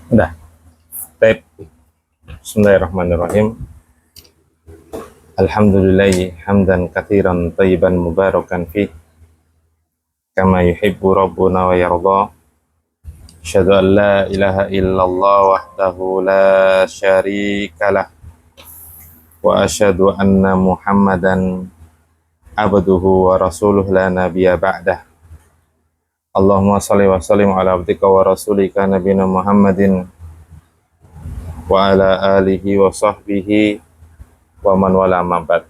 Udah. Baik. Bismillahirrahmanirrahim. Alhamdulillahi hamdan katsiran thayyiban mubarakan fih kama yuhibbu rabbuna wa yarda. Asyhadu an la ilaha illallah wahdahu la syarikalah wa asyhadu anna Muhammadan abduhu wa rasuluh la nabiyya ba'dah. Allahumma shalli wa sallim ala abdika wa rasulika nabiyina Muhammadin wa ala alihi wa sahbihi wa man wala mabad.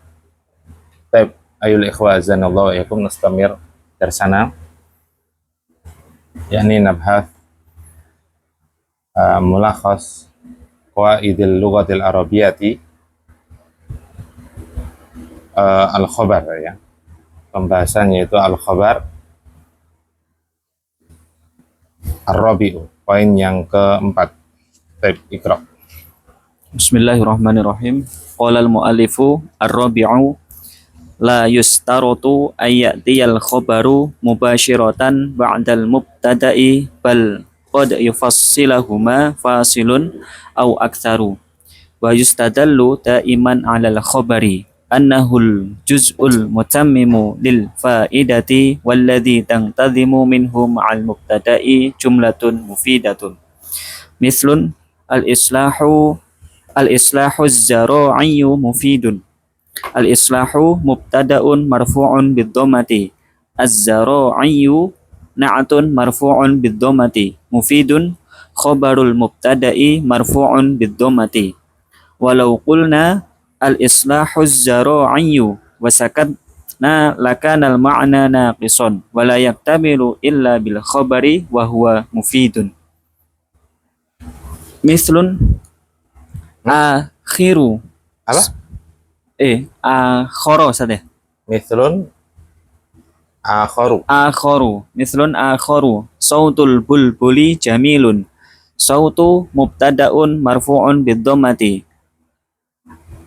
Taib, ayul ikhwa azanallahu wa yakum nastamir darsana yakni nabhath mulakhas qawaidil lughatil arabiyyati al-khabar ya. Pembahasannya itu al-khabar ar-rabi'u, poin yang keempat. Taib, ikra. Bismillahirrahmanirrahim. Qala al-mu'allifu ar-rabi'u la yustaratu ayyatiyal khabaru mubashiratan ba'dal mubtada'i bal qad yufassilahuma fasilun aw aktsaru wa yustadallu da'iman 'alal khabari annahul juz'ul mutammimu lil fa'idati walladhi tantadhimu minhu ma'al mubtada'i jumlatun mufidatun mislun al-islahu az-zara'i mufidun. Al-islahu mubtada'un marfu'un bid-dhammati. Az-zara'i na'atun marfu'un bid-dhammati. Mufidun khabarul mubtada'i marfu'un bid-dhammati. Walau qulna al-islahu az-zara'i wa sakatna lakana al-ma'na naqisan wa la yaktamilu illa bil khabari wa huwa mufidun. Mislun akhiru Apa? akhoro saja. Mithlun akharu. Mislun akharu. Sautul bulbuli jamilun. Sautu mubtada'un marfu'un bid-dhammati.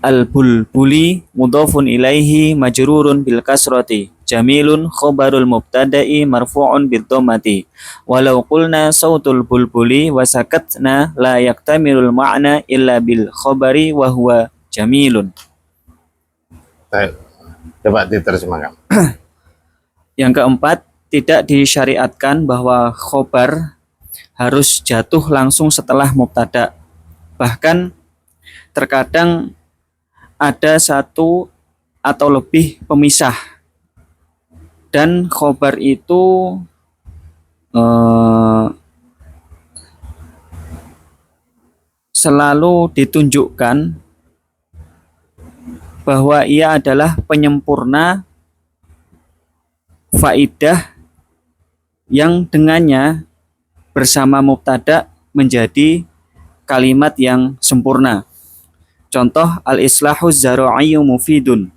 Al-bulbuli mudhafun ilaihi majrurun bil kasrati. Jamilun khabarul mubtada'i marfu'un bid-dhammati. Walau qulna sautul bulbuli wa sakatna la yaktamilul ma'na illa bil khabari wa huwa jamilun. Baik. Coba diterjemahkan. Yang keempat, tidak disyariatkan bahwa khobar harus jatuh langsung setelah mubtada. Bahkan terkadang ada satu atau lebih pemisah dan khobar itu selalu ditunjukkan bahwa ia adalah penyempurna faidah yang dengannya bersama mubtada menjadi kalimat yang sempurna. Contoh al-islahu az-zara'i mufidun.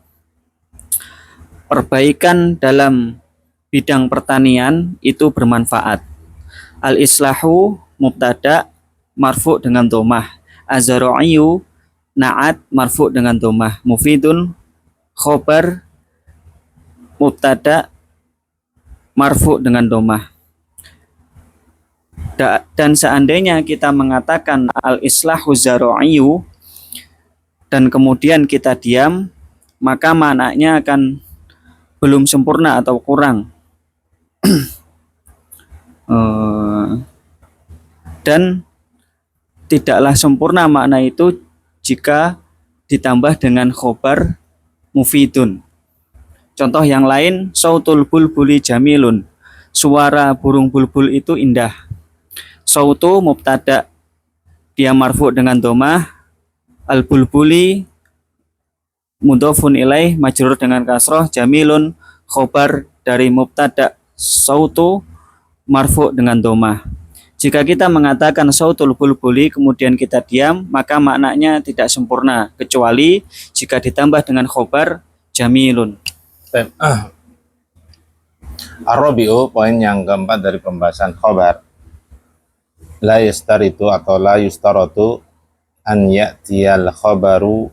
Perbaikan dalam bidang pertanian itu bermanfaat. Al-islahu mubtada marfu' dengan dhammah. Az-zara'i na'at marfu' dengan dhammah. Mufidun khobar mubtada marfu' dengan dhammah. Dan seandainya kita mengatakan al-islahu az-zara'i dan kemudian kita diam, maka maknanya akan belum sempurna atau kurang. Dan tidaklah sempurna makna itu jika ditambah dengan khobar mufidun. Contoh yang lain, sautul bulbuli jamilun. Suara burung bulbul itu indah. Sautu mubtada, dia marfu' dengan dhammah. Al-bulbuli mudhafun ilaih majrur dengan kasroh. Jamilun khobar dari mubtada sautu marfu' dengan dhammah. Jika kita mengatakan sautul bulbuli kemudian kita diam, maka maknanya tidak sempurna kecuali jika ditambah dengan khobar jamilun. Ar-rabi'u, poin yang keempat dari pembahasan khabar. La yastaritu atau la yustaratu an ya'tiyal khabaru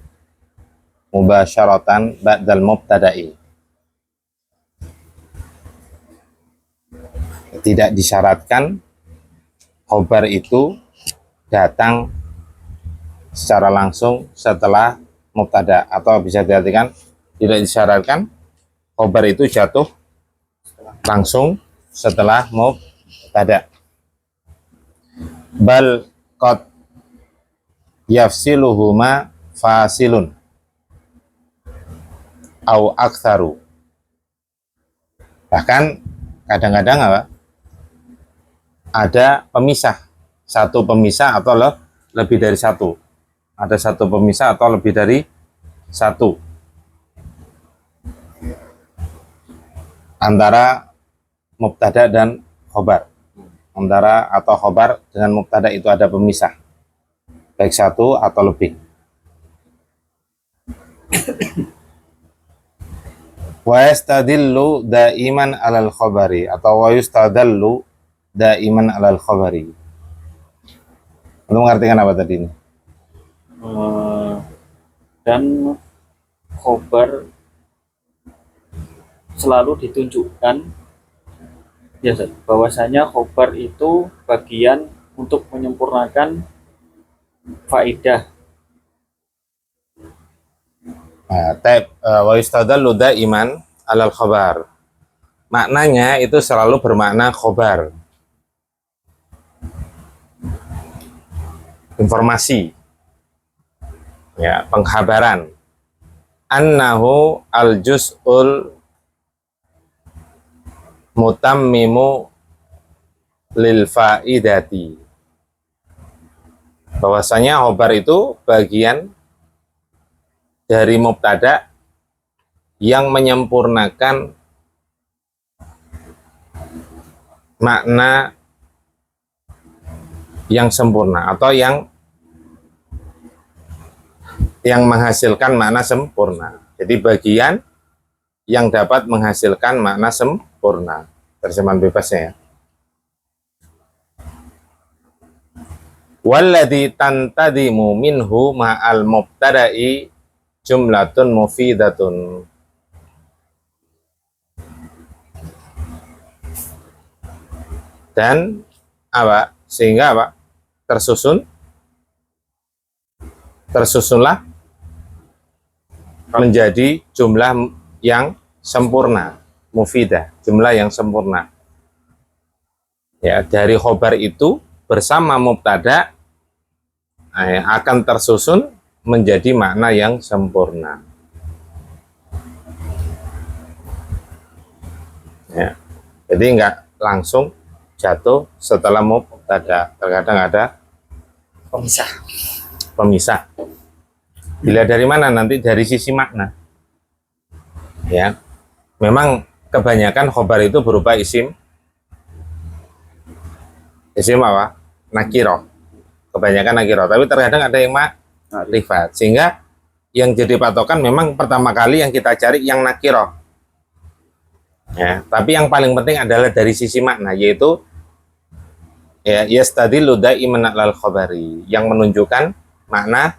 mubasyaratan ba'dal mubtada'i. Tidak disyaratkan khobar itu datang secara langsung setelah mubtada, atau bisa diartikan tidak disyaratkan khobar itu jatuh langsung setelah mubtada. Bal qad yafsiluhuma fasilun au aktsaru. Bahkan kadang-kadang apa? Ada pemisah, satu pemisah atau lebih dari satu. Ada satu pemisah atau lebih dari satu antara mubtada dan khobar. Antara atau khobar dengan mubtada itu ada pemisah, baik satu atau lebih. Wa yastadillu daiman alal khabari, atau wa yustadallu daiman alal khabari. Untuk mengartikan apa tadi ini? Dan khobar selalu ditunjukkan biasa bahwasanya khobar itu bagian untuk menyempurnakan faedah. Wa yustadallu daiman alal khabar, maknanya itu selalu bermakna khobar, informasi, ya, pengkhabaran. Annahu al juz'ul mutammimu lil faidati, bahwasanya khobar itu bagian dari mubtada yang menyempurnakan makna yang sempurna, atau yang menghasilkan makna sempurna. Jadi bagian yang dapat menghasilkan makna sempurna, terjemahan bebasnya ya. Walladzi tantadimu minhu ma'al mubtada'i jumlatun mufidatun. Dan apa? Sehingga apa? Tersusunlah menjadi jumlah yang sempurna, mufidah, jumlah yang sempurna. Ya, dari khobar itu bersama mubtada akan tersusun menjadi makna yang sempurna. Ya, jadi enggak langsung jatuh setelah mubtada. Terkadang ada pemisah. Bila dari mana? Nanti dari sisi makna. Ya, memang kebanyakan khobar itu berupa isim apa? Nakiroh. Kebanyakan nakiroh. Tapi terkadang ada yang makrifat. Sehingga yang jadi patokan memang pertama kali yang kita cari yang nakiroh. Ya, tapi yang paling penting adalah dari sisi makna, yaitu ya yastadillu daiman alal khabari, yang menunjukkan makna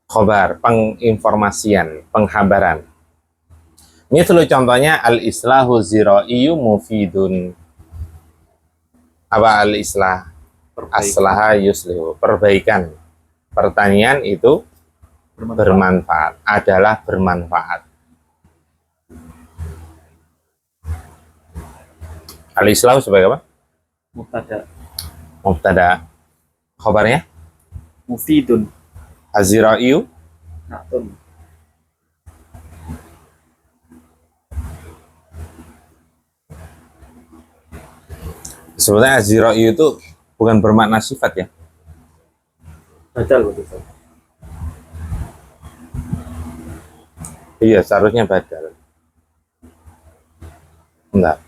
khobar, penginformasian, penghabaran. Misal contohnya al-islahu zira'iyu mufidun. Apa al-islah? Aslaha yuslihu, perbaikan pertanian itu bermanfaat, adalah bermanfaat. Al-islahu sebagai apa? Mubtada. Khabarnya? Mufidun. Az-zira'iyu Natun. Sebenarnya az-zira'iyu itu bukan bermakna sifat ya. Badal begitu. Iya, seharusnya badal. Enggak.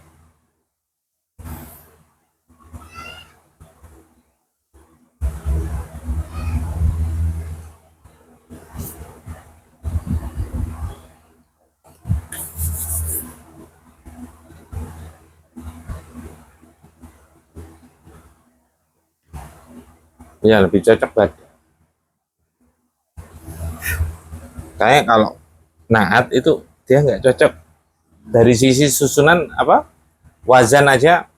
Ya, lebih cocok badal. Kayak kalau naat itu dia nggak cocok dari sisi susunan apa, wazan aja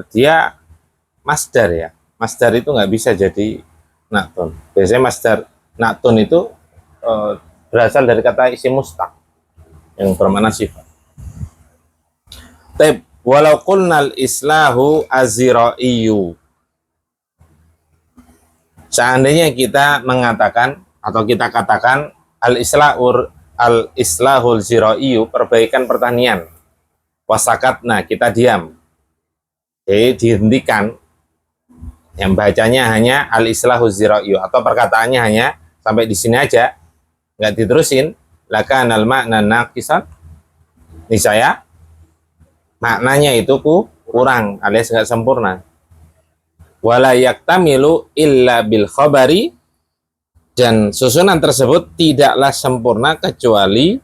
dia masdar ya. Masdar itu nggak bisa jadi naktun. Biasanya masdar naktun itu berasal dari kata isim mustaq yang bermakna sifat. Tapi walau qulnal islahu aziraiyu, seandainya kita mengatakan atau kita katakan al islahul ziraiyu, perbaikan pertanian, wasakatna, kita diam, jadi dihentikan, yang bacanya hanya al islahul ziraiyu atau perkataannya hanya sampai di sini aja, nggak diterusin, lakanal makna naqisan, niscaya maknanya itu kurang alias nggak sempurna. Wala yaktamilu illa bil khabari, dan susunan tersebut tidaklah sempurna kecuali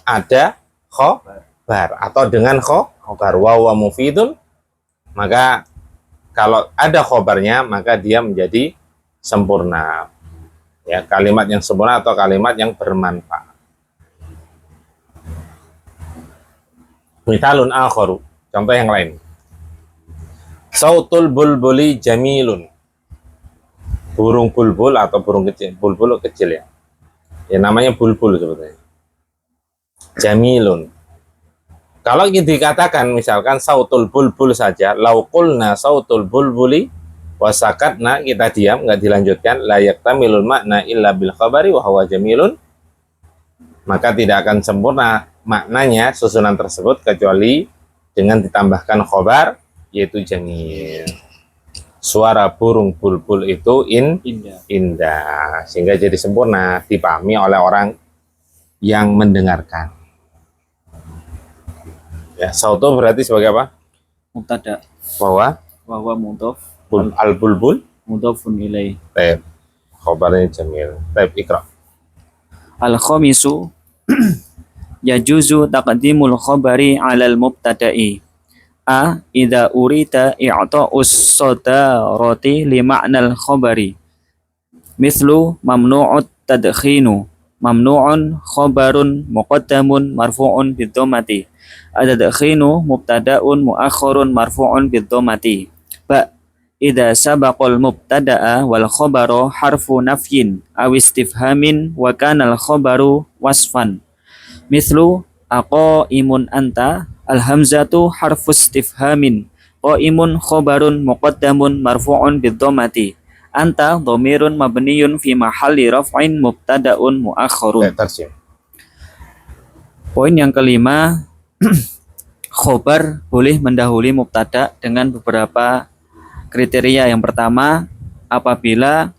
ada khobar atau dengan khobar. Wa huwa mufidun, maka kalau ada khobarnya maka dia menjadi sempurna. Ya, kalimat yang sempurna atau kalimat yang bermanfaat. Mithalun akharu, contoh yang lain. Sautul bulbuli jamilun, burung bulbul atau burung kecil, bulbul kecil ya. Ya namanya bulbul sebetulnya. Jamilun. Kalau dikatakan misalkan sautul bulbul saja, lauqulna sautul bulbuli wasakatna, kita diam nggak dilanjutkan, la yaktamilul makna illa bil khabari wa huwa jamilun, maka tidak akan sempurna maknanya susunan tersebut kecuali dengan ditambahkan khobar, yaitu jamil. Suara burung bulbul itu indah, sehingga jadi sempurna dipahami oleh orang yang mendengarkan. Ya, sautu berarti sebagai apa? Mubtada. Bahwa Mudhaf. al bulbul Mudhafun ilaih. taib, khobarnya jamil. Taib, ikra. Al-khamisu yajuzu taqdimul khabari 'alal mubtada'i. Idza urita i'ta'us sadarati li ma'nal khabari. Mislu mamnu'ut tadkhinu. Mamnu'un khabarun muqaddamun marfu'un bidhammati. Ad-tadkhinu mubtada'un mu'akhkharun marfu'un bidhammati. Idza sabaqal mubtada'a wal khabaru harfu nafyin aw istifhamin wa kana al khabaru wasfan. Mislu aqaimun anta, al hamzatu harfu istifhamin, qaimun khabarun muqaddamun marfu'un bidhammati, anta dhamirun mabniyun fi mahalli raf'in mubtada'un muakhkharun. Poin yang kelima, khobar boleh mendahului mubtada dengan beberapa kriteria. Yang pertama, apabila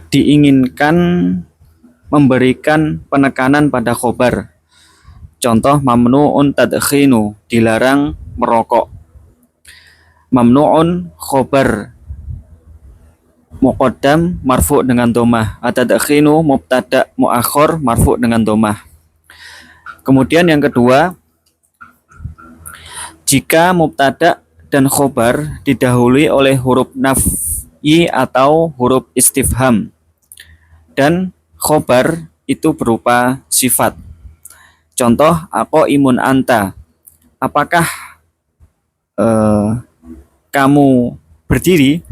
diinginkan memberikan penekanan pada khobar. Contoh, mamnu'un tadkhinu, dilarang merokok. Mamnu'un khobar muqaddam marfu' dengan dhammah. Tadkhinu mubtada muakhkhar marfu' dengan dhammah. Kemudian yang kedua, jika mubtada dan khobar didahului oleh huruf nafyi atau huruf istifham, dan khobar itu berupa sifat. Contoh, aqaimun anta, apakah kamu berdiri?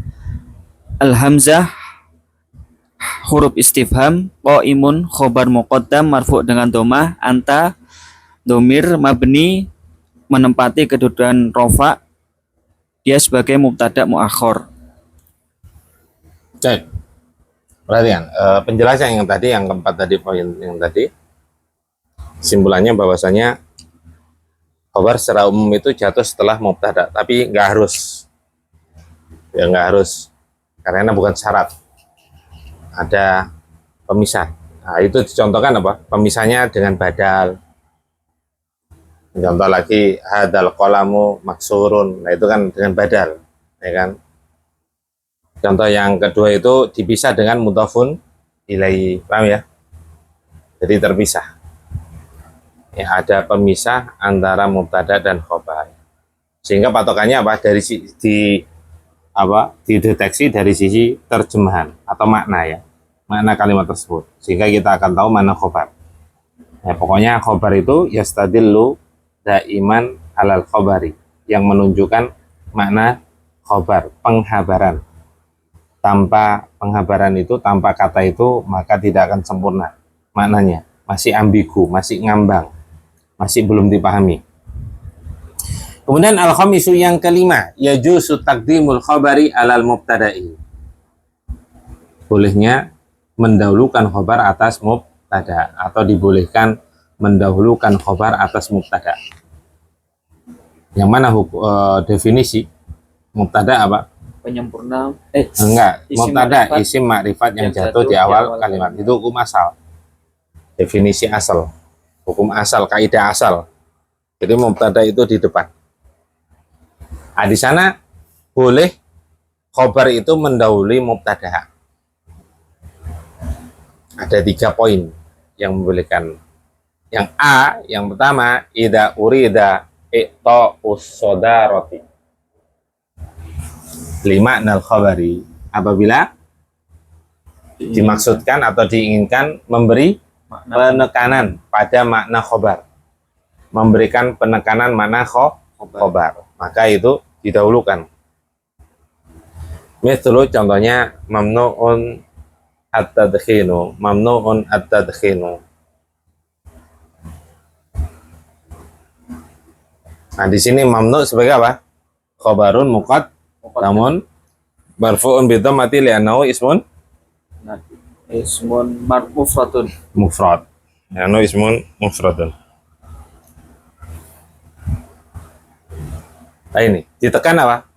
Al-hamzah huruf istifham, qaimun khobar muqaddam marfu' dengan dhammah, anta dhamir mabni menempati kedudukan rofa, dia sebagai mubtada muakhkhar. Cek. Perhatikan, penjelasan yang tadi, yang keempat tadi, poin yang tadi, simpulannya bahwasanya khobar secara umum itu jatuh setelah mubtada, tapi nggak harus. Ya nggak harus, karena bukan syarat. Ada pemisah. Nah, itu dicontohkan apa? Pemisahnya dengan badal. Contoh lagi, hadal qalamu maksurun. Nah, itu kan dengan badal, ya kan? Contoh yang kedua itu dipisah dengan mudhafun ilaihi, paham ya? Jadi terpisah. Ya, ada pemisah antara mubtada dan khobar. Sehingga patokannya apa? Dideteksi dari sisi terjemahan atau makna ya. Makna kalimat tersebut. Sehingga kita akan tahu mana khobar. Ya, pokoknya khobar itu yastadillu daiman alal khabari, yang menunjukkan makna khabar, penghabaran. Tanpa penghabaran itu, tanpa kata itu, maka tidak akan sempurna maknanya, masih ambigu, masih ngambang, masih belum dipahami. Kemudian al-khamisu yang kelima, yajuzu taqdimul khabari alal mubtada'i. Bolehnya mendahulukan khabar atas mubtada, atau dibolehkan mendahulukan khabar atas mubtada. Yang mana definisi mubtada apa? Penyempurna Enggak, isim mubtada ma'rifat isim makrifat yang jatuh di awal kalimat. Itu hukum asal. Definisi asal. Hukum asal, kaidah asal. Jadi mubtada itu di depan. Nah, di sana boleh khobar itu mendahului mubtada. Ada 3 poin yang membolehkan. Yang A, yang pertama, idza urida i'ta'us sodaroti. Lima nal khabari. Apabila dimaksudkan atau diinginkan memberi penekanan pada makna khobar, memberikan penekanan makna khobar, maka itu didahulukan. Misal contohnya mamnu'un at-tadkhinu, mamnu'un at-tadkhinu. Nah, di sini mamnu sebagai apa? Khabarun muqaddamun marfu'un bi dhammati li'annahu ismun mufradun. mufrad. Li'annahu ismun mufradun. Nah, ini ditekan apa?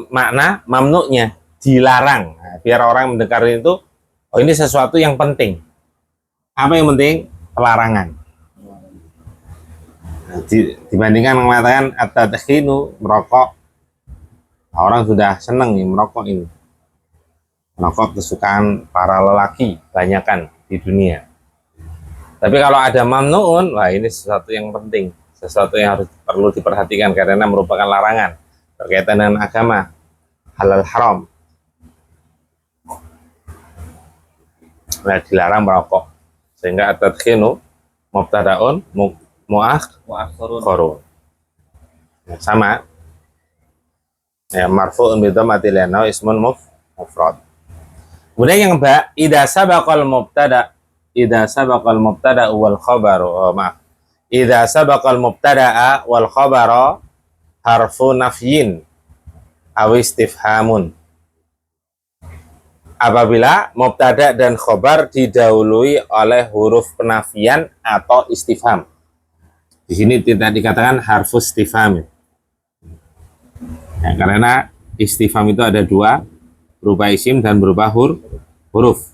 Makna mamnu'nya, dilarang. Nah, biar orang mendengar itu, oh ini sesuatu yang penting. Apa yang penting? Pelarangan. Nah, dibandingkan mengatakan at-tadkhinu, merokok. Nah, orang sudah senang nih merokok ini. Merokok kesukaan para lelaki banyakan di dunia. Tapi kalau ada mamnu'un, wah ini sesuatu yang penting. Sesuatu yang perlu diperhatikan karena merupakan larangan berkaitan dengan agama, halal haram. Nah, dilarang merokok, sehingga at-tadkhinu mubtada'un mu'akhkharun. Nah, sama ya, marfu'un bi dhammati li'annahu ismun mufrad. Kemudian yang ba, idza sabaqal mubtada wal khabaru, idza sabaqal mubtada'a wal khabara harfu nafyin aw istifhamun. Apabila mubtada dan khabar didahului oleh huruf penafian atau istifham. Di sini tidak dikatakan harfu istifham. Ya, karena istifham itu ada 2, berupa isim dan berupa huruf.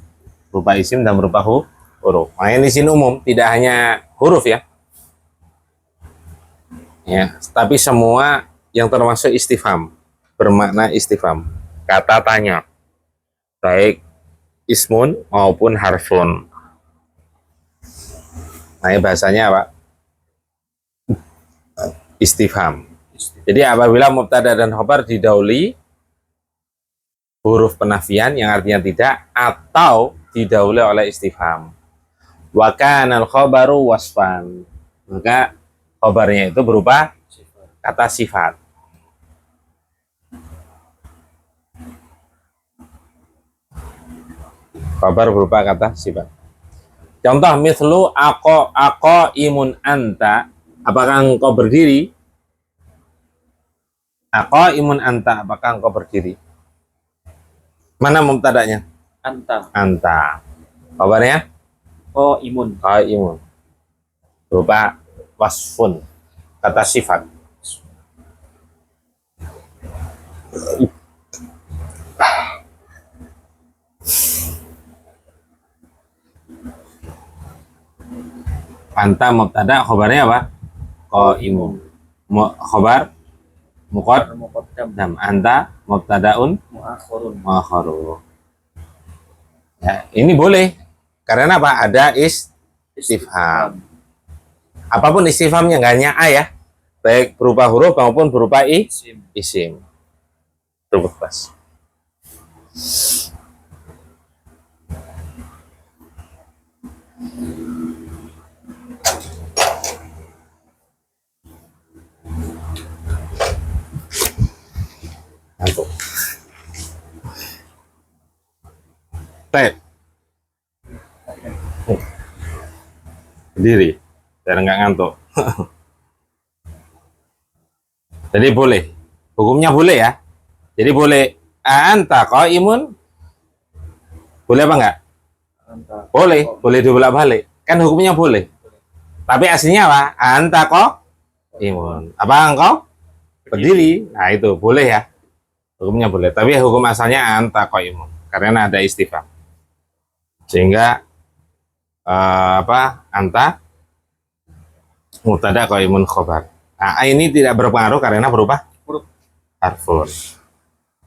Berupa isim dan berupa huruf. Makanya di sini umum, tidak hanya huruf ya. Ya, tapi semua yang termasuk istifham, bermakna istifham, kata tanya, baik ismun maupun harfun. Nah, bahasanya apa? Istifham. Jadi apabila mubtada dan khabar didahului huruf penafian yang artinya tidak, atau didahului oleh istifham, wa kana al-khabaru wasfan, maka khabarnya itu berupa kata sifat. Khabar berupa kata sifat. Contoh mislu ako imun anta, apakah engkau berdiri? Ako imun anta, apakah engkau berdiri? Mana mubtadanya? Anta. Khabarnya? Imun. Imun. Berupa wasfun, kata sifat. Anta mubtada, khabarnya apa? Imun. Khabar muqaddam. Anta mubtadaun muakhkharun. Ya, ini boleh karena apa? Ada istifham. Apapun istifhamnya, nggak hanya a ya, baik berupa huruf maupun berupa isim. Terbebas. Baik. Berdiri biar nggak ngantuk. Jadi boleh, hukumnya boleh ya. Jadi boleh anta qaimun, boleh apa enggak? Boleh, boleh dibolak-balik. Kan hukumnya boleh. Tapi aslinya apa? Anta qaimun. Apa engkau berdiri? Nah itu boleh ya. Hukumnya boleh. Tapi hukum asalnya anta qaimun karena ada istifham. Sehingga anta mubtada qaimun khobar. Nah, ini tidak berpengaruh karena berubah huruf harfun.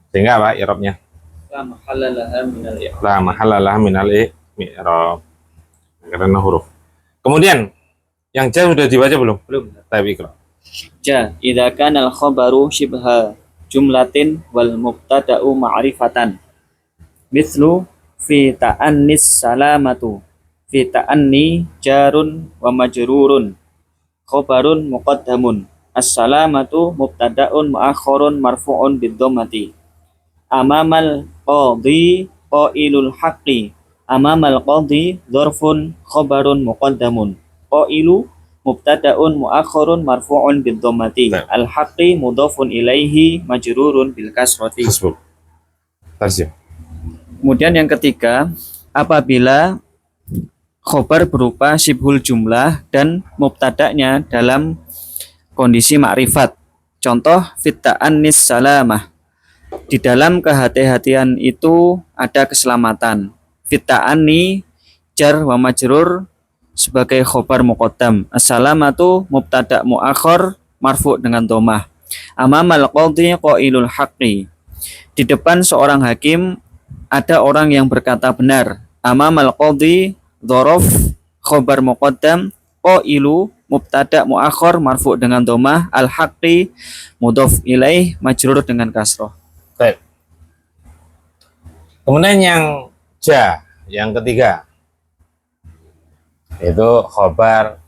Sehingga apa i'rabnya? La mahalla laha minal i'rab. La mahalla laha minal i'rab. Karena huruf. Kemudian yang ja sudah dibaca belum? Belum. Tapi ikra. Ja, idza kana al-khabaru shibha jumlatin wal mubtada'u ma'rifatan. Mithlu fi ta'annis salamatu. Fi ta'anni jarun wa majrurun. Khabarun muqaddamun. As-salamatu mubtada'un mu'akhkharun marfu'un bid-dhammati. Amamal qadhi qailul haqqi. Amamal qadhi dzarfun khabarun muqaddamun. Qailu mubtada'un mu'akhkharun marfu'un bid-dhammati. Al-haqqi mudhafun ilaihi majrurun bil kasrati. Hasbuk. Tarjim. Kemudian yang ketiga, apabila khobar berupa sibhul jumlah dan mubtada'nya dalam kondisi makrifat. Contoh fitta'an nis salamah. Di dalam kehati-hatian itu ada keselamatan. Fitta'ani jar wa majrur sebagai khobar muqaddam. As-salamatu mubtada' mu'akhir marfu' dengan dhammah. Amamal qadhi qailul haqqi. Di depan seorang hakim ada orang yang berkata benar. Amamal qadhi dzaraf khobar muqaddam qailu mubtada' mu'akhir marfu' dengan dhammah al-haqqi mudhaf ilaih majrur dengan kasrah. Baik. Kemudian yang ja, yang ketiga itu khobar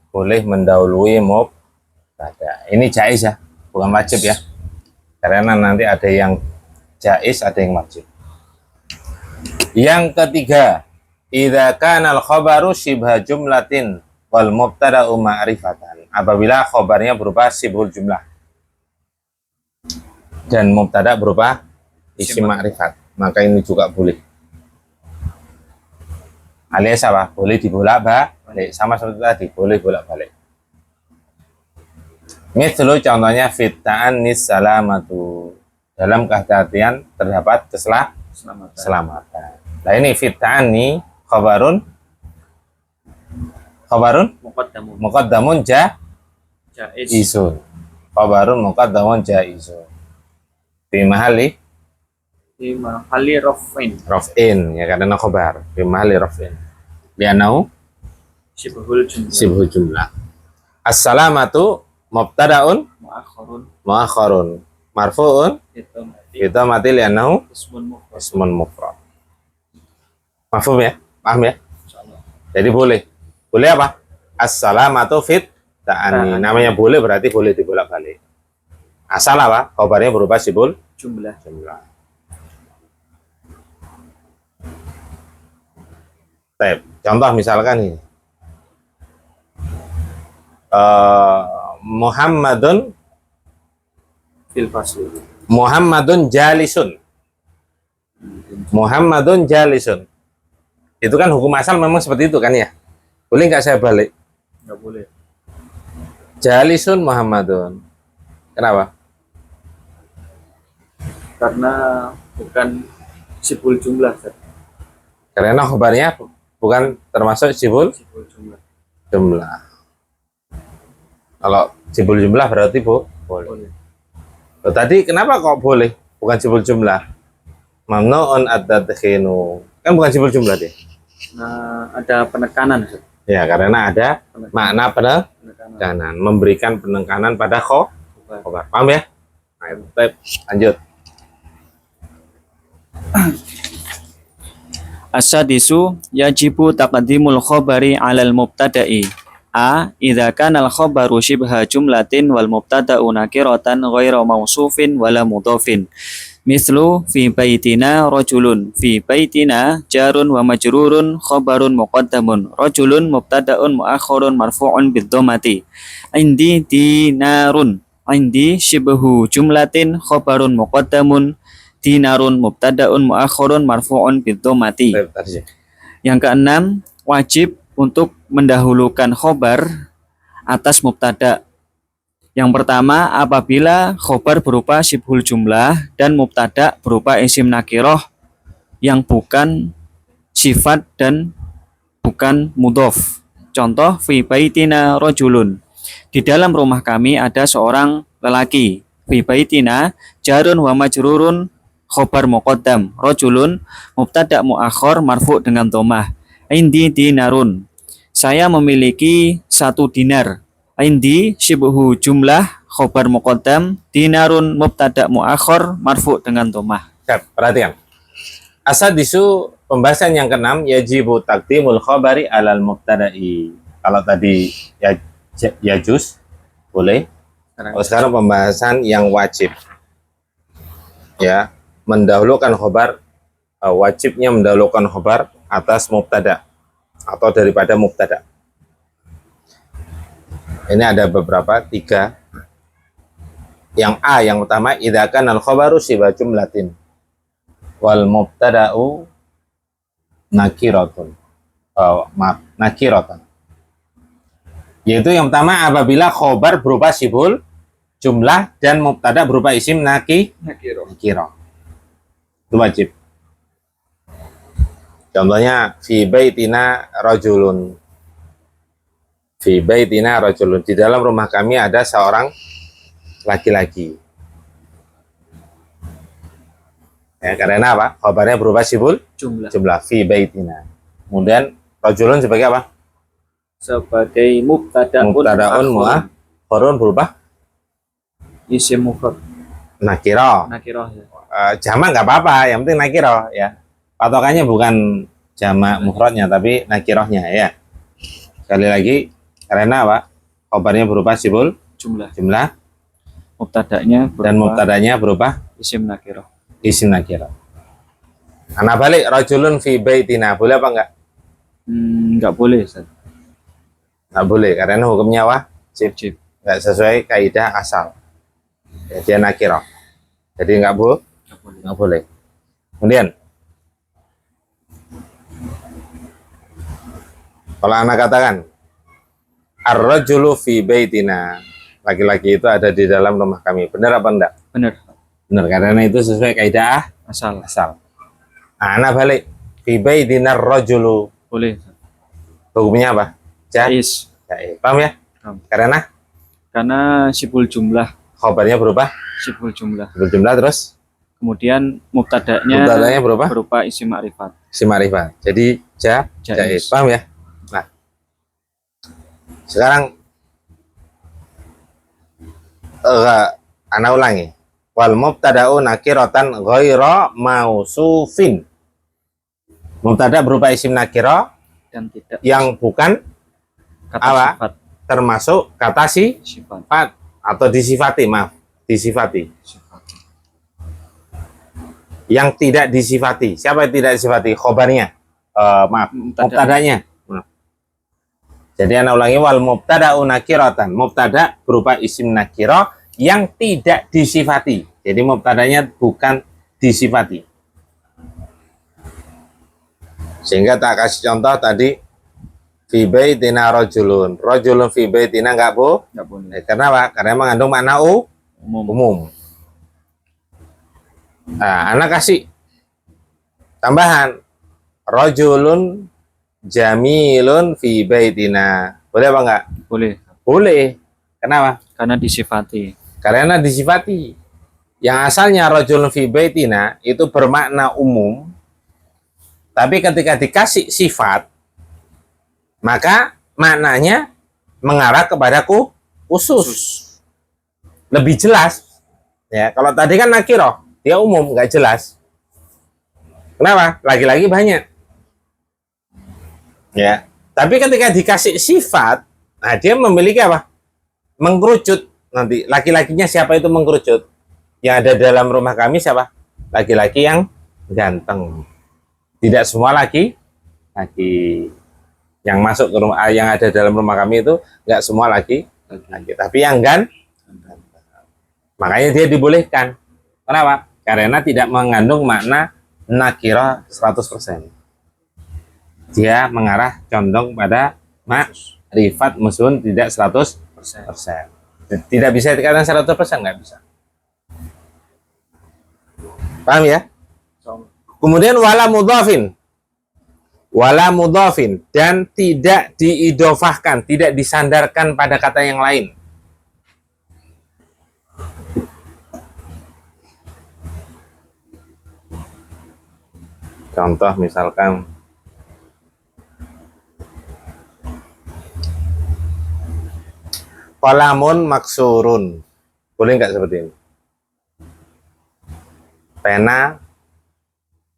boleh mendahului mubtada. Ini jaiz ya, bukan wajib ya. Karena nanti ada yang jaiz, ada yang wajib. Yang ketiga, idza kana al-khabaru shibha jumlatin wal mubtada'u ma'rifatan. Apabila khabarnya berupa sibhul jumlah dan mubtada berupa isim ma'rifat, maka ini juga boleh. Alias apa? Boleh dibolak-balik, sama seperti tadi, boleh bolak-balik. Mithlu contohnya fitta'an nis salamatu. Dalam kehati-hatian terdapat keselamatan. Nah ini fitta'ani khabarun muqaddamun jaizun. Khabarun muqaddamun jaizun. Fi mahali raf'in ya karena khabar fi mahali raf'in. Li'annahu sibhul jumlah. As-salamatu mubtada'un mu'akhkharun marfu'un kita mati li'annahu ismun mufrad. Mafhum ya? Paham ya? Jadi boleh. Boleh apa? As-salamatu fit ta'ani. Namanya boleh berarti boleh dibolak-balik. Asal apa? Khabarnya berupa sibul jumlah. Baik. Contoh misalkan ini. Muhammadun jalisun. Muhammadun jalisun. Itu kan hukum asal memang seperti itu kan ya. Boleh nggak saya balik? Nggak boleh. Jalisun Muhammadun. Kenapa? Karena bukan sibul jumlah. Karena khabarnya bukan termasuk sibul jumlah. Kalau sibul jumlah berarti boleh. Oh, tadi kenapa kok boleh? Bukan sibul jumlah. Mamnu'un ad-tadkhinu. Kan bukan sibul jumlah deh. Nah, ada penekanan. Ya, karena ada makna penekanan, memberikan penekanan pada khobar. Paham ya? Nah, lanjut. As-sadisu yajibu taqdimul khabari 'alal mubtada'i A. Idza kana al-khabaru shibha jumlatin wal mubtada'u nakiratan ghairu mausufin wala mudhafin. Mislu fi baitina rajulun. Fi baitina jarun wa majrurun khabarun muqaddamun. Rajulun mubtada'un muakhkharun marfu'un bidhammati. Indi dinarun. Indi shibhu jumlatin khabarun muqaddamun. Dinarun mubtada'un muakhkharun marfu'un bidhammati. Yang keenam, wajib untuk mendahulukan khobar atas mubtada. Yang pertama, apabila khobar berupa syibhul jumlah dan mubtada berupa isim nakiroh yang bukan sifat dan bukan mudhof. Contoh, fi baitina rajulun. Di dalam rumah kami ada seorang lelaki. Fi baitina jarun wa majrurun khobar muqaddam. Rajulun mubtada muakhor marfu dengan dhammah. Indi dinarun. Saya memiliki 1 dinar. Indi syibhu jumlah khobar muqaddam, dinarun mubtada muakhor marfu dengan dhammah. Perhatikan. Asadisu pembahasan yang keenam, yajibu taqdimul khabari alal mubtada'i. Kalau tadi ya juz boleh. Sekarang pembahasan yang wajib. Ya, mendahulukan khobar, wajibnya mendahulukan khobar atas mubtada atau daripada mubtada. Ini ada beberapa, 3. Yang A, yang pertama, idza kana al-khabaru syibha jumlatin wal mubtada'u nakiratun. Nakiratan. Yaitu yang pertama, apabila khobar berupa syibhul jumlah dan mubtada berupa isim nakirah. Itu wajib. Contohnya, fi baitina rajulun. Fi baitina rajulun. Di dalam rumah kami ada seorang laki-laki. Ya, karena apa? Khabarnya berupa syibhul jumlah. Fi baitina. Kemudian rajulun sebagai apa? Sebagai mubtada'un muakhkharun berupa isim mufrad. Nakirah. Ya. Jamak nggak apa-apa, yang penting nakirah ya. Patokannya bukan jamak mufradnya tapi nakirahnya ya. Sekali lagi, karena apa? Khabarnya berupa syibhul jumlah. Mubtadanya berupa isim nakirah. Anak balik rajulun fi baitina, boleh apa enggak? Enggak boleh, Ustaz. Enggak boleh karena hukumnya wajib. Enggak sesuai kaidah asal. Ya, dia nakirah. Jadi enggak boleh. Kemudian kalau anak katakan ar-rajulu fi baitina, laki-laki itu ada di dalam rumah kami. Benar apa enggak? Benar, karena itu sesuai kaidah asal. Anak balik fi baitina ar-rajulu. Boleh. Hukumnya apa? Jaiz. Paham ya? Karena syibhul jumlah. Khabarnya berupa syibhul jumlah. Terus kemudian mubtadanya berupa isim ma'rifat. Jadi jaiz. Paham ya? Nah, sekarang ana ulangi. Wal mubtada'u nakiratan ghaira mausufin. Mubtada berupa isim nakirah dan tidak yang bukan kata apa? Sifat. Termasuk kata sifat atau disifati. Yang tidak disifati. Siapa yang tidak disifati? Khobarnya. Mubtadanya. Jadi ana ulangi, wal mubtada'u nakiratan. Mubtada berupa isim nakirah yang tidak disifati. Jadi mubtadanya bukan disifati. Sehingga tak kasih contoh tadi fi baitina rajulun. Rajulun fi baitina enggak boleh. Karena apa? Karena mengandung makna umum. Nah, anak kasih tambahan rajulun jamilun fi baitina. Boleh apa enggak? Boleh. Kenapa? Karena disifati. Yang asalnya rajulun fi baitina itu bermakna umum. Tapi ketika dikasih sifat, maka maknanya mengarah kepada khusus. Lebih jelas. Ya, kalau tadi kan nakirah, dia umum, nggak jelas. Kenapa? Lagi-lagi banyak. Ya, tapi ketika dikasih sifat, Nah, dia memiliki apa? Mengkerucut. Nanti laki-lakinya siapa itu mengkerucut? Yang ada dalam rumah kami siapa? Laki-laki yang ganteng. Tidak semua laki-laki yang masuk ke rumah, yang ada dalam rumah kami itu nggak semua laki-laki, tapi yang makanya dia dibolehkan. Kenapa? Karena tidak mengandung makna nakira 100%. Dia mengarah condong pada makrifat musun tidak 100%. Tidak bisa dikatakan 100%, nggak bisa. Paham ya? Kemudian wala mudhafin dan tidak diidofahkan, tidak disandarkan pada kata yang lain. Contoh misalkan qalamun maksurun. Boleh nggak seperti ini? Pena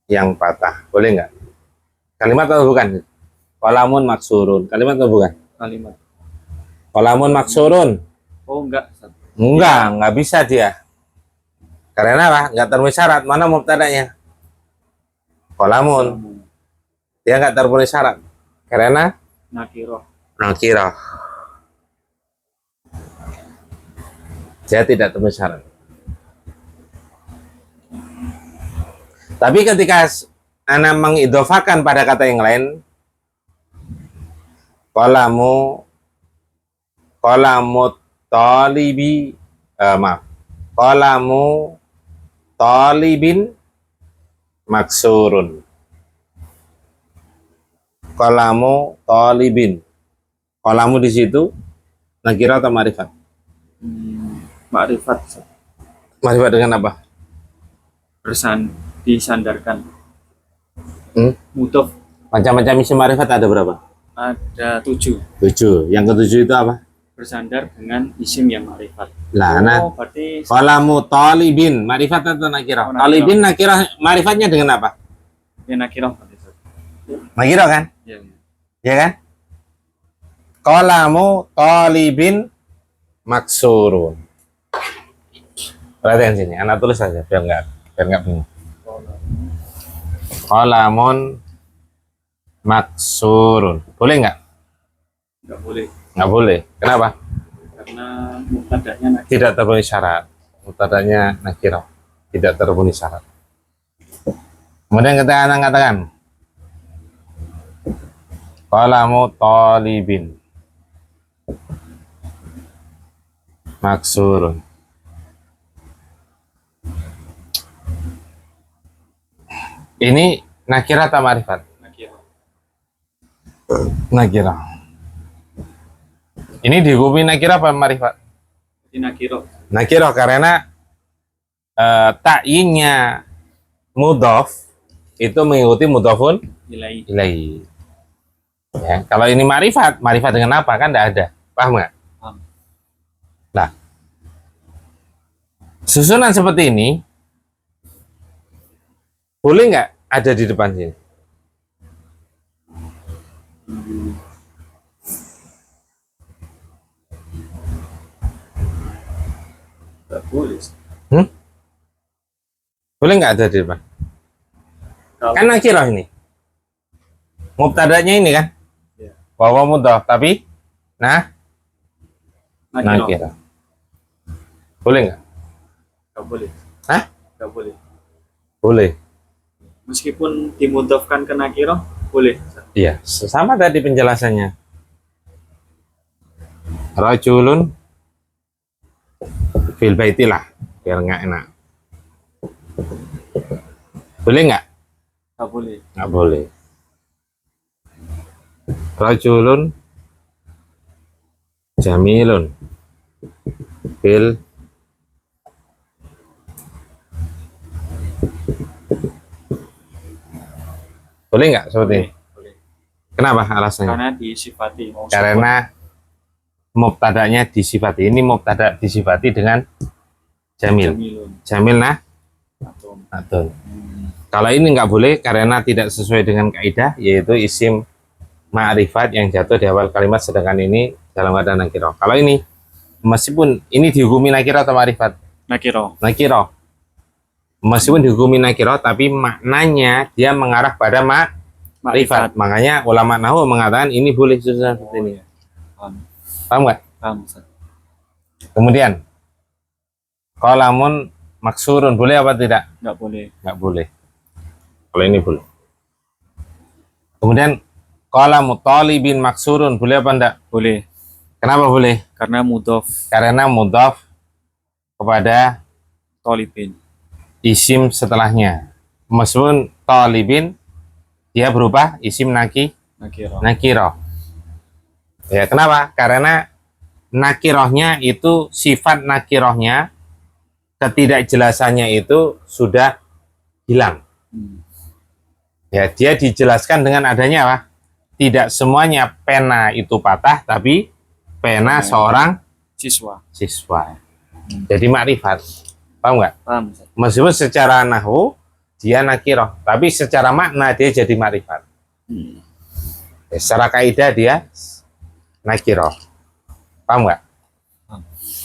yang patah. Boleh nggak? Kalimat atau bukan? Qalamun maksurun. Kalimat atau bukan? Kalimat. Qalamun maksurun. Oh, enggak. Enggak bisa dia. Karena apa? Enggak terpenuhi syarat. Mana mubtadanya? Qalamun. Dia enggak terpenuhi syarat. Karena Nakiro. Dia tidak terpenuhi syarat. Tapi ketika ana mengidofakan pada kata yang lain, qalamu talibi, qalamu talibin maksurun. Qalamu talibin. Qalamu di situ nakirah atau ma'rifat? Makrifat. Ma'rifat dengan apa? Disandarkan. Mudhof. Macam-macam isim ma'rifat ada berapa? Ada 7. 7. Yang ketujuh itu apa? Bersandar dengan isim yang makrifat. Lah, nah. Berarti Qalamu talibin, ma'rifat atau nakirah? Talibin nakirah, ma'rifatnya dengan apa? Ya nakirah. Nakirah kan? Ya. Ya kan? Qalamu talibin maksurun. Perhatian sini, anak tulis saja biar nggak bingung. Qalamun maksurun. Boleh nggak? Nggak boleh. Nggak boleh. Kenapa? Karena mubtada'nya nakirah. Tidak terpenuhi syarat. Mubtada'nya nakirah. Tidak terpenuhi syarat. Kemudian kita akan katakan qalamu talibin maksurun. Ini nakirah atau ma'rifat? Nakirah. Ini dihukumi nakirah apa ma'rifat? Nakirah karena ta'yinnya mudhaf itu mengikuti mudhafun ilaihi. Ya, kalau ini ma'rifat dengan apa? Kan tidak ada. Paham nggak? Paham. Nah, susunan seperti ini boleh nggak ada di depan sini? Nggak boleh. Boleh nggak ada di depan? Kan nakirah ini. Mubtada'nya ini kan? Ya. Bahwa mudhaf, tapi nakirah. Boleh nggak? Nggak boleh. Hah? Nggak boleh. Boleh. Meskipun dimudhafkan ke nakirah, boleh. Iya, sama tadi penjelasannya. Rajulun fil baitilah, biar nggak enak. Boleh nggak? Nggak boleh. Nggak boleh. Rajulun jamilun fil boleh nggak seperti ini? Boleh. Kenapa alasannya? Karena disifati. Karena mubtada'nya disifati. Ini mubtada' disifati dengan jamil. Jamil atun. Kalau ini nggak boleh karena tidak sesuai dengan kaidah, yaitu isim ma'rifat yang jatuh di awal kalimat, sedangkan ini dalam keadaan nakiro. Kalau ini meskipun ini dihukumi nakiro atau ma'rifat? Nakiro. Nakiro. Meskipun dihukumi nakiro tapi maknanya dia mengarah pada ma'rifat. Makanya ulama nahwu mengatakan ini boleh susah seperti ini. Paham. Paham nggak? Paham, Ustaz. Kemudian qalamun maksurun boleh apa tidak? Nggak boleh. Nggak boleh. Kalau ini boleh. Kemudian qalamu talibin maksurun boleh apa enggak? Boleh. Kenapa boleh? Karena mudhof Karena mudhaf kepada tolibin. isim setelahnya. Meskipun talibin dia berubah isim Nakiro. nakiro. Ya, kenapa? Karena nakirohnya itu sifat nakirohnya ketidakjelasannya itu sudah hilang. Ya, dia dijelaskan dengan adanya apa? Tidak semuanya pena itu patah, tapi pena seorang Siswa. Jadi makrifat. Paham nggak? Paham, Ustaz. Meskipun secara nahwu dia nakiroh, tapi secara makna dia jadi makrifat. Ya, secara kaidah dia nakiroh. Paham nggak?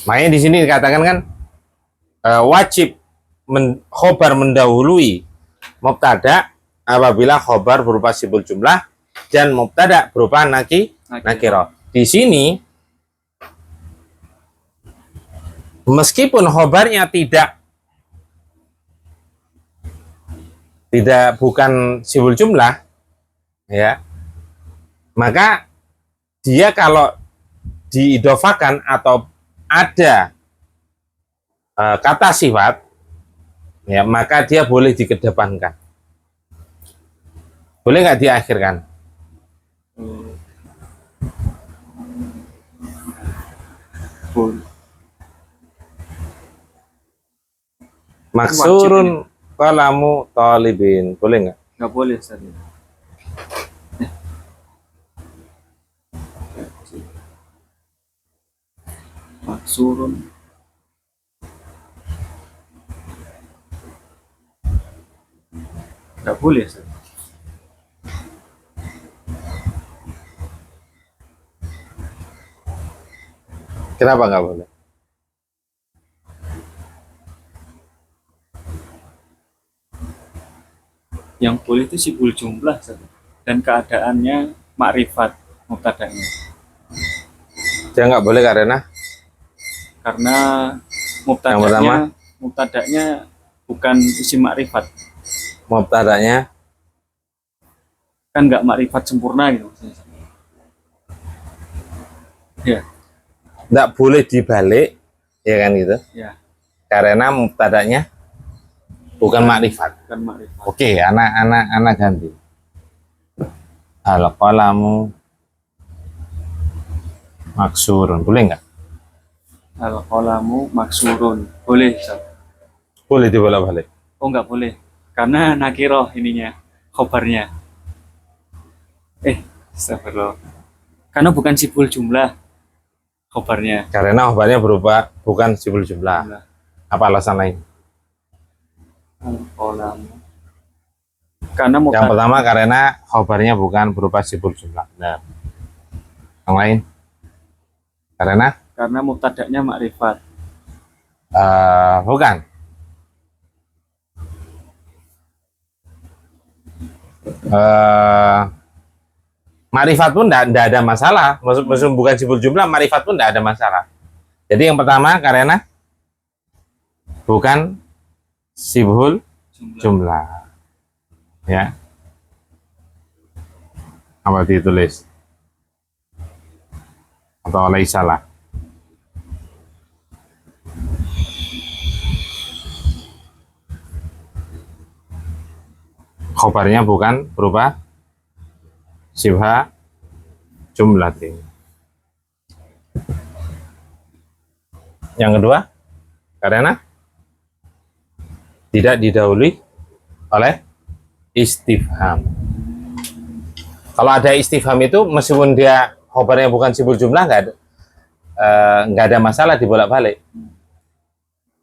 Makanya di sini dikatakan kan wajib khobar mendahului mubtada apabila khobar berupa sibul jumlah dan mubtada berupa nakiro. Di sini meskipun khobarnya bukan sibul jumlah, ya, maka dia kalau diidofakan atau ada kata sifat, ya, maka dia boleh dikedepankan. Boleh nggak diakhirkan? Boleh. Maksurun qalamu talibin. Boleh nggak? Nggak boleh, Ustaz. Maksurun. Nggak boleh, Ustaz. Kenapa nggak boleh? Yang boleh itu sibul jumlah, Ustaz. Dan keadaannya makrifat mubtada'nya. Dia nggak boleh karena mubtada'nya bukan isim makrifat. mubtada'nya Kan nggak makrifat sempurna gitu. Ya, nggak boleh dibalik, ya kan gitu? ya. Karena mubtada'nya bukan makrifat. Bukan makrifat. Oke, anak ganti. Al-qalamu maksurun. Boleh nggak? Al-qalamu maksurun. Boleh, Ustaz. Boleh dibolak-balik. Oh, nggak boleh. Karena nakiroh ininya, khobarnya. Astagfirullah. Karena bukan sibul jumlah khobarnya. Karena khobarnya berupa bukan sibul jumlah. Apa alasan lain? Al-qalamu. Karena Yang pertama karena khobarnya bukan berupa sibul jumlah. Nah. Yang lain? Karena mubtada'nya makrifat. bukan. Makrifat pun tidak ada masalah. Maksudnya bukan sibul jumlah, makrifat pun tidak ada masalah. Jadi yang pertama karena bukan sibul jumlah. Ya. Apa ditulis? Atau salah? Khobarnya bukan berupa sibha jumlah. Yang kedua, karena tidak didahului oleh istifham. Kalau ada istifham itu meskipun dia khobarnya bukan sibul jumlah nggak ada masalah dibolak-balik.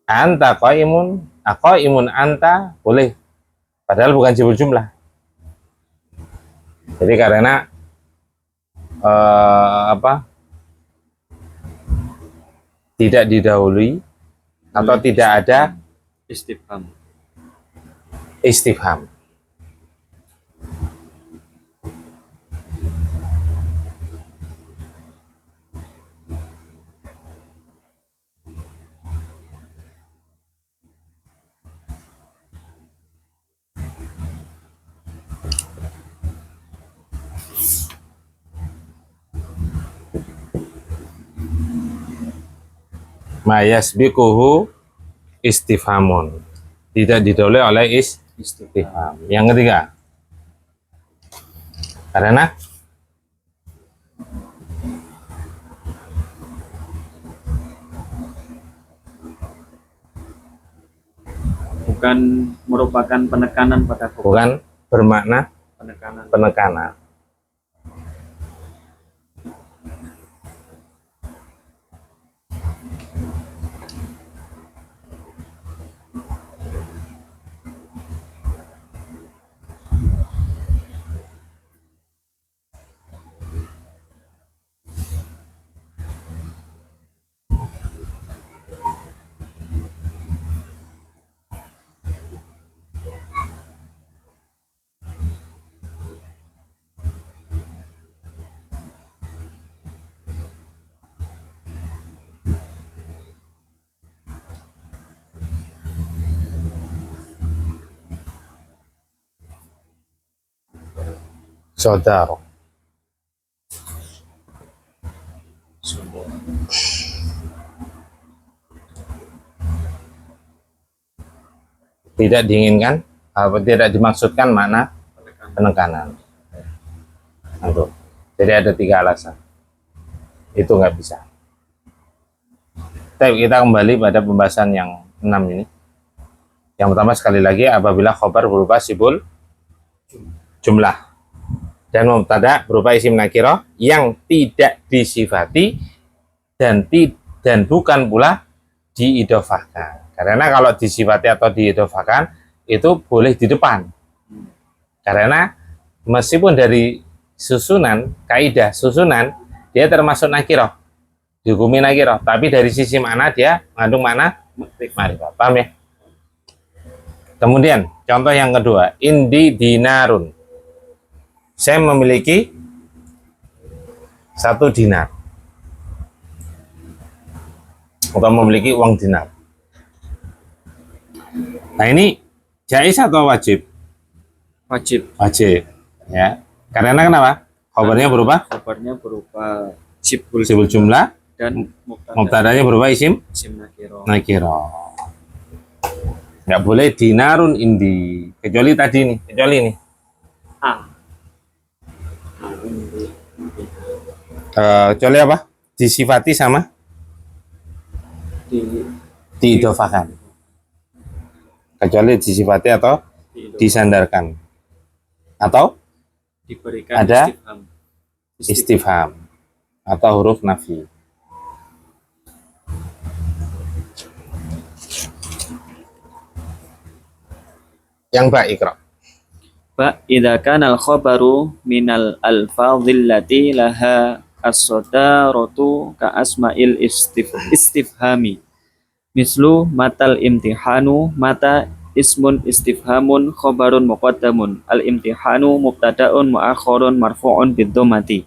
Anta qaimun, aqaimun anta boleh. Padahal bukan sibul jumlah. Jadi karena tidak didahului atau tidak ada istifham. istifham. Ma yasbiquhu istifhamun. Tidak didahului oleh istifham. Yang ketiga, karena Bukan merupakan penekanan pada khobar. bukan bermakna Penekanan. penekanan. Saudara. Tidak diinginkan atau tidak dimaksudkan makna penekanan. Untuk. Jadi ada 3 alasan. Itu nggak bisa. Tapi kita kembali pada pembahasan yang 6 ini. Yang pertama sekali lagi, apabila khobar berupa sibul jumlah dan mubtada berupa isim nakirah yang tidak disifati dan bukan pula diidofahkan. Karena kalau disifati atau diidofahkan itu boleh di depan. Karena meskipun dari susunan, kaidah susunan, dia termasuk nakirah, dihukumi nakirah, tapi dari sisi makna dia mengandung makna makrifat. Paham ya? Kemudian contoh yang kedua, indi dinarun. Saya memiliki 1 dinar atau memiliki uang dinar. Nah, ini jaiz atau wajib? Wajib. Wajib, ya. Karena kenapa? Khabarnya berupa sibul sibul jumlah dan mubtadanya berupa isim isim nakirah. nakirah. Nggak boleh dinarun indi, kecuali tadi nih, kecuali ini. Kecuali apa? Disifati sama diidofakan. Kecuali disifati atau disandarkan. Atau diberikan ada istifham atau huruf nafi. Yang baik, Ikra. Ba idza kana al-khabaru minal alfadhil lati laha as-sadaratu ka asma'il istifhami. Mislu matal imtihanu, mata ismun istifhamun khabarun muqaddamun. Al-imtihanu mubtada'un mu'akhkharun marfu'un bid-dhammati.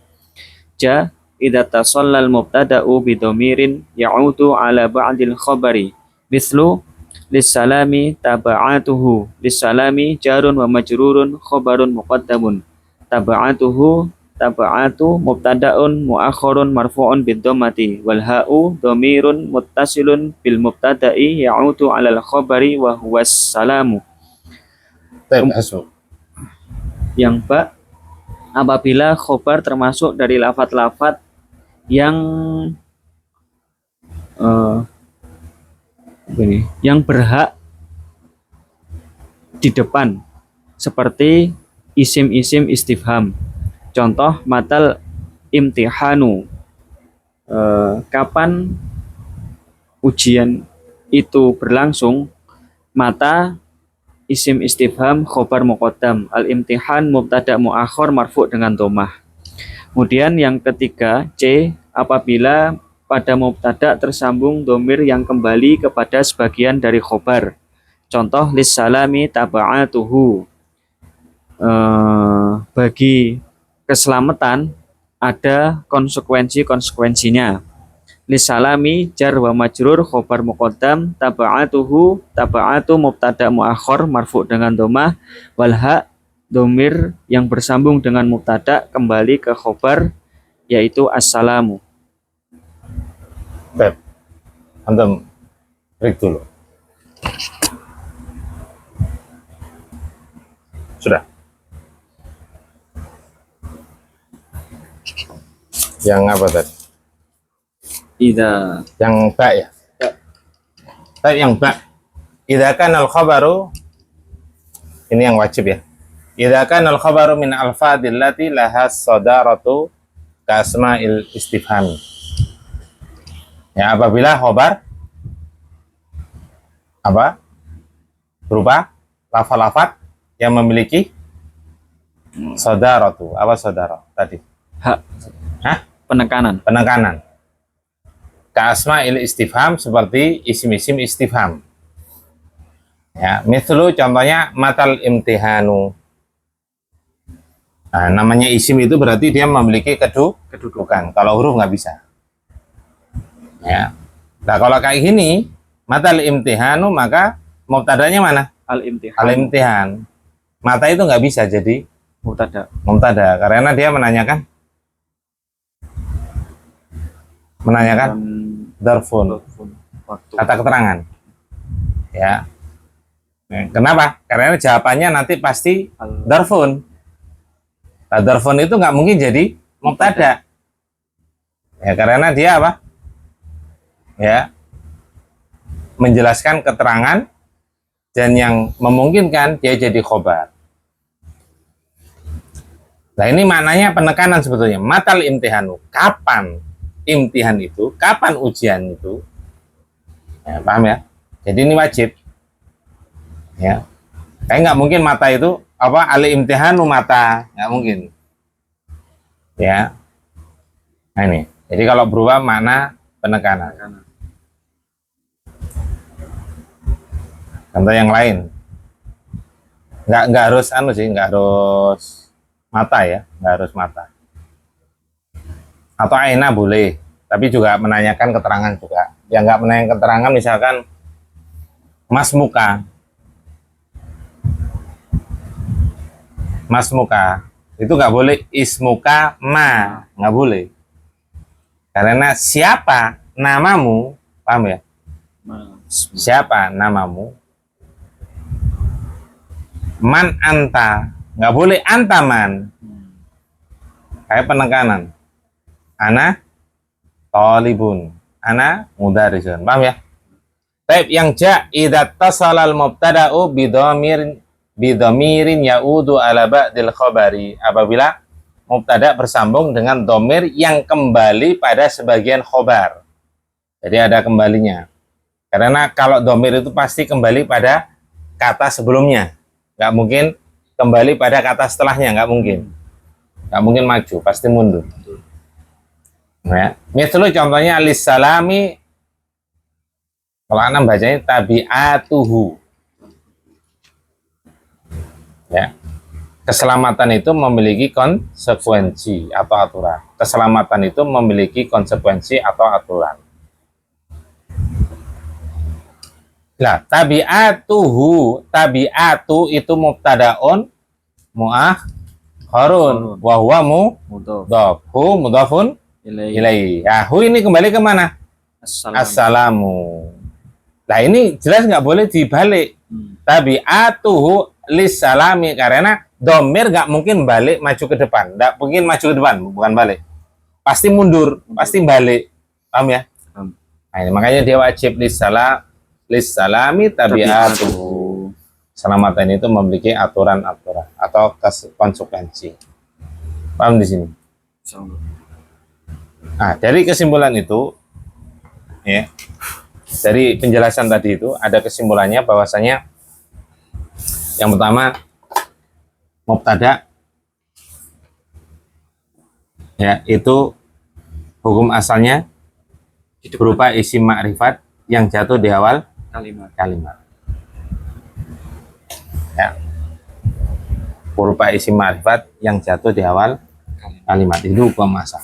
Ja idza tasallal mubtada'u bidhamirin ya'udu ala ba'dil khabari. Mislu lissalami taba'atuhu. Lissalami jarun wa majrurun khabarun muqaddamun. Taba'atuhu taba'atu mubtada'un mu'akhkharun marfu'un bid-dhammati wal ha'u dhamirun muttasilun bil mubtada'i ya'udu 'alal khabari wa huwas salamu. Yang ba, apabila khobar termasuk dari lafat-lafat yang yang berhak di depan seperti isim-isim istifham. Contoh matal imtihanu, kapan ujian itu berlangsung. Mata isim istifham khobar muqaddam, al imtihan mubtada muakhir marfu dengan dhammah. Kemudian yang ketiga C, apabila pada mubtada tersambung domir yang kembali kepada sebagian dari khobar. Contoh lissalami taba'atuhu. Bagi keselamatan ada konsekuensinya. Lissalami jar wa majrur khobar muqaddam, taba'atuhu taba'atu mubtada muakhir marfu dengan domah, walha domir yang bersambung dengan mubtada kembali ke khobar yaitu assalamu. Baik, antum break dulu. Sudah. Yang apa tadi? Yang ba ya? Baik, yang ba. Idza kana al-khabaru, ini yang wajib ya. Idza kana al-khabaru min al-fadil lati laha sadaratu ka asma'il istifham. Ya, apabila khabar apa? Berupa lafal-lafal yang memiliki sadaratu. Apa saudara tadi? Hak. Penekanan. Ka asma'il istifham, seperti isim-isim istifham. Ya, mislu contohnya matal imtihanu. Nah, namanya isim itu berarti dia memiliki kedudukan. Kalau huruf nggak bisa. Ya. Nah, kalau kayak gini, matal imtihanu, maka mubtadanya mana? Al-imtihan. Mata itu nggak bisa jadi mubtada karena dia menanyakan darfun, kata keterangan. Ya. Kenapa? Karena jawabannya nanti pasti darfun. Nah, darfun itu nggak mungkin jadi mubtada. Ya, karena dia apa? Ya, menjelaskan keterangan dan yang memungkinkan dia jadi khobar. Nah, ini maknanya penekanan sebetulnya. Matal imtihanu. Kapan imtihan itu? Kapan ujian itu? Ya, paham ya? Jadi ini wajib. Ya. Kayak nggak mungkin mata itu apa? Ali imtihanu mata. Nggak mungkin. Ya. Nah, ini. Jadi kalau berubah makna penekanan. Contoh yang lain, nggak harus nggak harus mata ya, nggak harus mata. Atau aina boleh, tapi juga menanyakan keterangan juga. Yang nggak menanyakan keterangan, misalkan mas muka, itu nggak boleh. Ismuka nggak boleh, karena siapa namamu, paham ya? Siapa namamu? Man anta, nggak boleh antaman. Kayak penekanan. Ana talibun, ana mudarisun. Paham ya? Tapi yang idza tasalal mubtada'u bidhamirin ya'udu ala ba'dil khabari. Apabila mubtada bersambung dengan domir yang kembali pada sebagian khobar. Jadi ada kembalinya. Karena kalau domir itu pasti kembali pada kata sebelumnya. Nggak mungkin kembali pada kata setelahnya, nggak mungkin maju, pasti mundur. Nah, misalnya contohnya lissalami, kalau anak bacanya tabi'atuhu. Ya, keselamatan itu memiliki konsekuensi atau aturan. Keselamatan itu memiliki konsekuensi atau aturan. Nah, tabi'atuhu, tabi'atu itu mubtadaun mu'akhkharun wa huwa mudhafun ilaihi. Ya, hu ini kembali ke mana? Assalamu. Nah, ini jelas nggak boleh dibalik. Tabi'atuhu lissalami, karena domir nggak mungkin balik maju ke depan. Nggak mungkin maju ke depan, bukan balik. Pasti mundur, pasti balik. Paham ya? Nah, ini makanya dia wajib lissalami tabi'atuhu. Keselamatan itu memiliki aturan-aturan atau konsekuensi. Paham di sini? Nah, dari kesimpulan itu, ya, dari penjelasan tadi itu ada kesimpulannya bahwasanya yang pertama mubtada ya itu hukum asalnya berupa isim ma'rifat yang jatuh di awal kalimat. Ya. Berupa isim ma'rifat yang jatuh di awal kalimat itu hukum asal.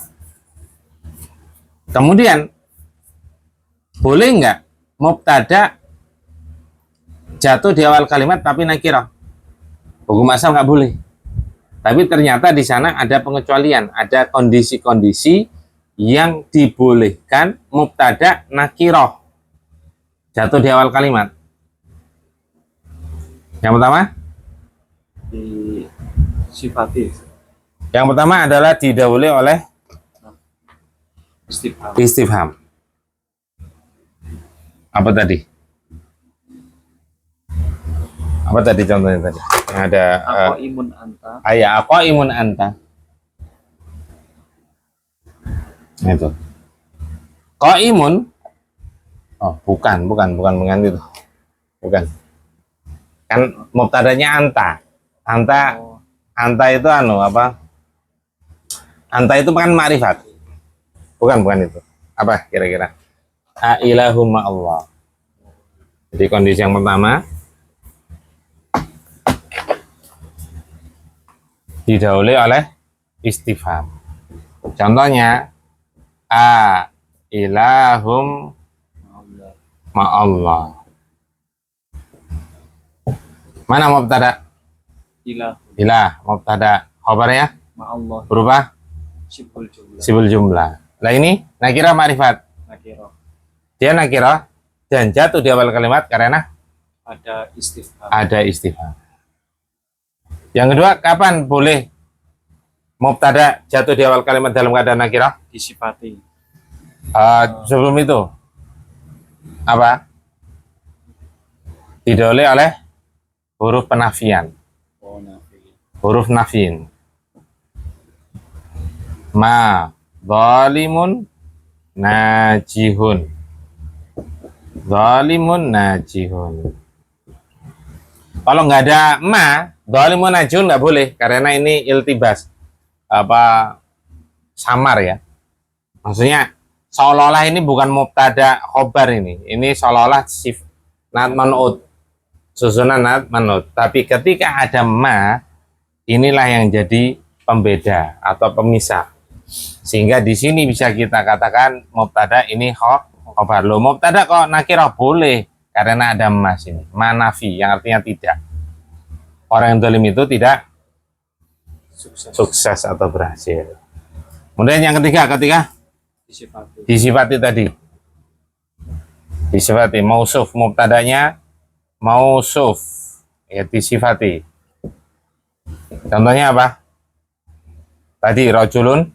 Kemudian boleh nggak mubtada jatuh di awal kalimat tapi nakirah? Hukum asal nggak boleh. Tapi ternyata di sana ada pengecualian, ada kondisi-kondisi yang dibolehkan mubtada nakirah jatuh di awal kalimat. Yang pertama, Sifati yang pertama adalah didahului oleh istifham. Apa tadi? Apa tadi contohnya tadi? Yang ada imun anta. imun anta. Itu. Imun. Oh, bukan dengan itu. Bukan. Kan mubtadanya anta. Anta itu apa? Anta itu kan ma'rifat. Bukan itu. Apa kira-kira? Ailahum Allah. Jadi kondisi yang pertama didahului oleh istifham. Contohnya ilahum ma'allah. Mana mubtada? Ilah mubtada. Khabarnya Ma'allah berubah sibul jumlah. Lah ini nakirah ma'rifat. Dia nakirah dan jatuh di awal kalimat karena ada istifham. Yang kedua, kapan boleh mubtada jatuh di awal kalimat dalam keadaan nakirah? Disifati. Sebelum itu apa? Didahului oleh huruf penafian. Huruf nafiin. Ma zalimun najihun. Zalimun najihun. Kalau nggak ada ma, zalimun najihun nggak boleh karena ini iltibas. Samar ya. Maksudnya seolah-olah ini bukan mubtada khobar ini. Ini seolah-olah nat man'ut. Susunan nat man'ut. Tapi ketika ada ma, inilah yang jadi pembeda atau pemisah. Sehingga di sini bisa kita katakan mubtada ini khobar. Loh, mubtada kok nakirah boleh karena ada mas ini. Manafi yang artinya tidak. Orang yang zalim itu tidak sukses atau berhasil. Kemudian yang ketiga disifati tadi. Disifati mausuf mubtadanya mausuf ya disifati. Contohnya apa? Tadi rajulun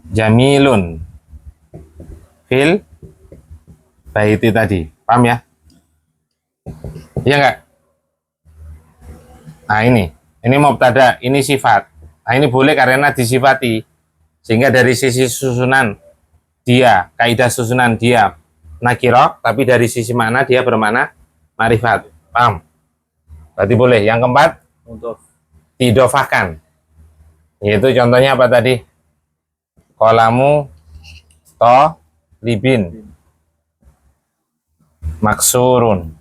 jamilun fil baiti tadi. Paham ya? Iya enggak? Nah ini mubtada, ini sifat. Nah ini boleh karena disifati. Sehingga dari sisi susunan dia, kaidah susunan dia nakirah, tapi dari sisi makna dia bermakna ma'rifat. Paham? Berarti boleh. Yang keempat, didofahkan. Yaitu contohnya apa tadi? Qalamu libin maksurun.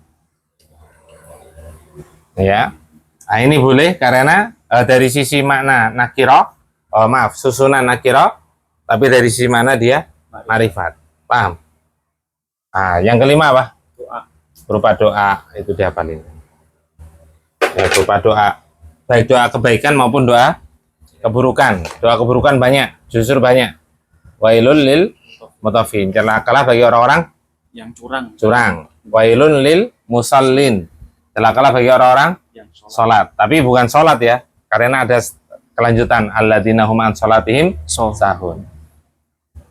Ya. Nah, ini boleh karena dari sisi makna nakirah, susunan nakirah, tapi dari sisi mana dia ma'rifat. Paham? Nah, yang kelima apa? Berupa doa, itu dihafalin. Ya, berupa doa, baik doa kebaikan maupun doa keburukan. Doa keburukan banyak, justru banyak. Wailul lil mutafin, celakalah bagi orang-orang yang curang. Wailun lil musallin, celakalah bagi orang-orang yang sholat. Tapi bukan sholat ya, karena ada kelanjutan. Alladzina hum an sholatihim sahun.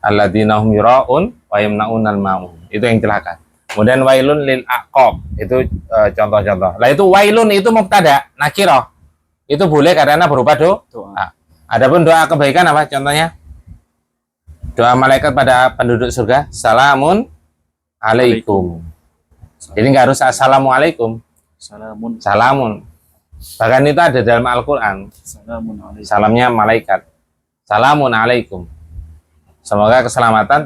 Alladzina hum yura'un wa yamna'unal ma'un. Itu yang celaka. Kemudian wailun lil aqab, itu contoh-contoh. Lah itu wailun itu mubtada nakirah. Itu boleh karena berupa doa. Adapun doa kebaikan apa contohnya? Doa malaikat pada penduduk surga, salamun alaikum. Jadi nggak harus assalamualaikum. Salamun. Bahkan itu ada dalam Al-Quran. Salamnya malaikat. Salamun alaikum. Semoga keselamatan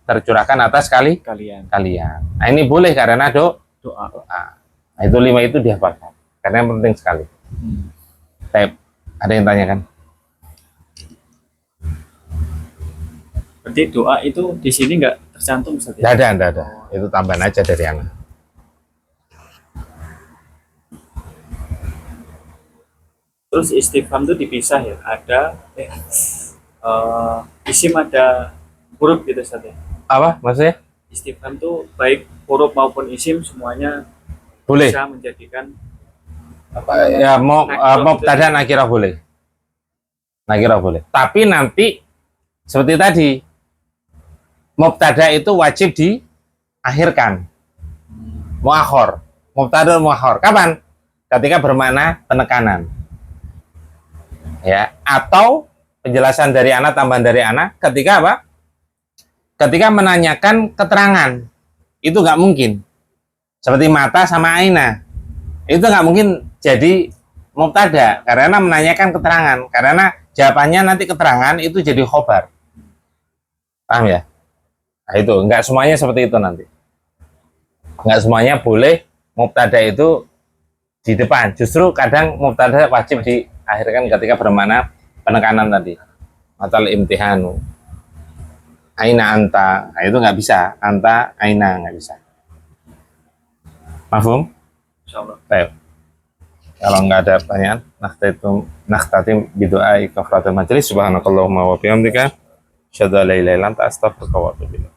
tercurahkan atas kalian. kalian. Nah, ini boleh karena Doa. doa. Nah, itu 5 itu dihafalkan karena yang penting sekali. Tep, ada yang tanyakan? Berarti doa itu di sini nggak tercantum Ustaz ya? Tidak ada. Itu tambahan aja dari anak. Terus istighfar itu dipisah ya, ada isim ada huruf gitu Ustaz ya. Apa maksudnya? Istighfar itu baik huruf maupun isim semuanya Boleh. bisa menjadikan Ya mau nakirah mubtada nakirah boleh. Nakirah boleh. Tapi nanti seperti tadi mubtada itu wajib diakhirkan. Muakhor. Mubtada muakhor. Kapan? Ketika bermakna penekanan. Ya, atau penjelasan dari anak, tambahan dari anak ketika apa? Ketika menanyakan keterangan. Itu nggak mungkin. Seperti mata sama aina. Itu nggak mungkin jadi mubtada karena menanyakan keterangan. Karena jawabannya nanti keterangan itu jadi khobar. Paham ya? Nah, itu nggak semuanya seperti itu nanti. Nggak semuanya boleh mubtada itu di depan. Justru kadang mubtada wajib diakhirkan ketika bermakna penekanan tadi. Matal imtihanu. Aina anta. Nah, itu nggak bisa. Anta, aina nggak bisa. Mafhum? insyaallah. Baik. Kalau nggak ada pertanyaan, nakhtatim bidu'ai kafaratul majlis. Subhanakallahumma wa bihamdika asyhadu an la ilaha illa anta astaghfiruka wa atubu ilaik.